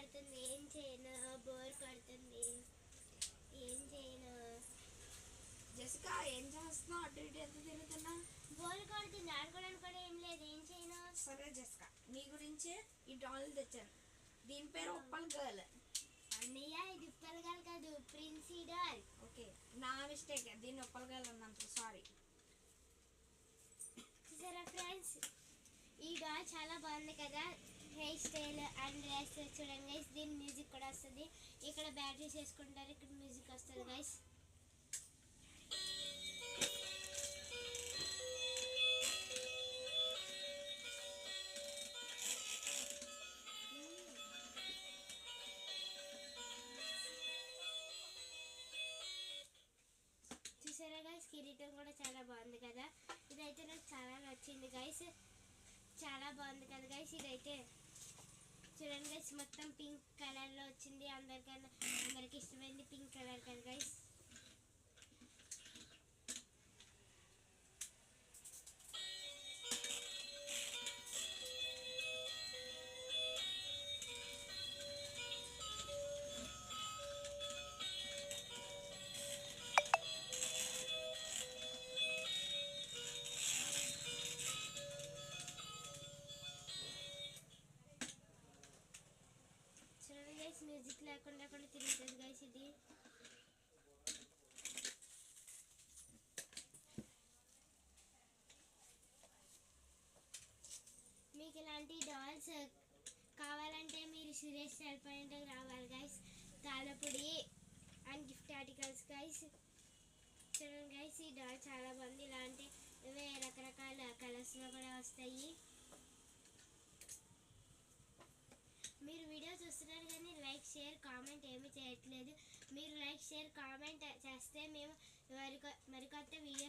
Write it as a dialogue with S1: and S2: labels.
S1: పడుతుంది, ఏం చేయను, బోర్ కొడుతుంది, ఏం చేయను.
S2: జెసికా ఏం చేస్తున్నావు? అటు ఇటు ఎంత తిరుగుతున్నా?
S1: బోర్ కొడుతుంది, ఆడుకోవడానికి కూడా ఏం లేదు, ఏం చేయను.
S2: సరే జెసికా, నీ గురించే ఈ డాల్ తెచ్చాను. దీని పేరు ఉప్పల్ గర్ల్.
S1: అన్నయ్య ఇది ఉప్పల్ గర్ల్ కాదు, ప్రిన్సీ డాల్.
S2: ఓకే, నా మిస్టేక్, దీన్ని ఉప్పల్ గర్ల్ అన్నంత సారీ.
S1: చూసారా ఫ్రెండ్స్, ఈ డాల్ చాలా బాగుంది కదా, హెయిర్ స్టైల్ అండ్ డ్రెస్ చూడండి గైస్. దీని మ్యూజిక్ కూడా వస్తుంది, ఇక్కడ బ్యాటరీస్ వేసుకుంటారు, ఇక్కడ మ్యూజిక్ వస్తుంది గైస్. చూసారా గైస్, కిరీటం కూడా చాలా బాగుంది కదా. ఇదైతే నాకు చాలా నచ్చింది గైస్, చాలా బాగుంది కదా గైస్. ఇదైతే చూడండి గైస్, మొత్తం పింక్ కలర్లో వచ్చింది. అందరికి ఇష్టమైంది పింక్ కలర్ కదా గైస్. చూడండి గైస్, మ్యూజిక్ లేకుండా కూడా తిరుగుతుంది గైస్ ఇది. మీకు ఇలాంటి డాల్స్ కావాలంటే మీరు సురేష్ సెల్ పాయింట్కి రావాలి గైస్. తాళపొడి అండ్ గిఫ్ట్ ఆర్టికల్స్ గైస్. చూడండి గైస్, ఈ డాల్ చాలా బాగుంది. ఇలాంటి ఇవే రకరకాల కలర్స్లో కూడా వస్తాయి. మీరు వీడియో చూస్తున్నారు కానీ లైక్ షేర్ కామెంట్ ఏమీ చేయట్లేదు. మీరు లైక్ షేర్ కామెంట్ చేస్తే మేము మరికొత్త వీడియో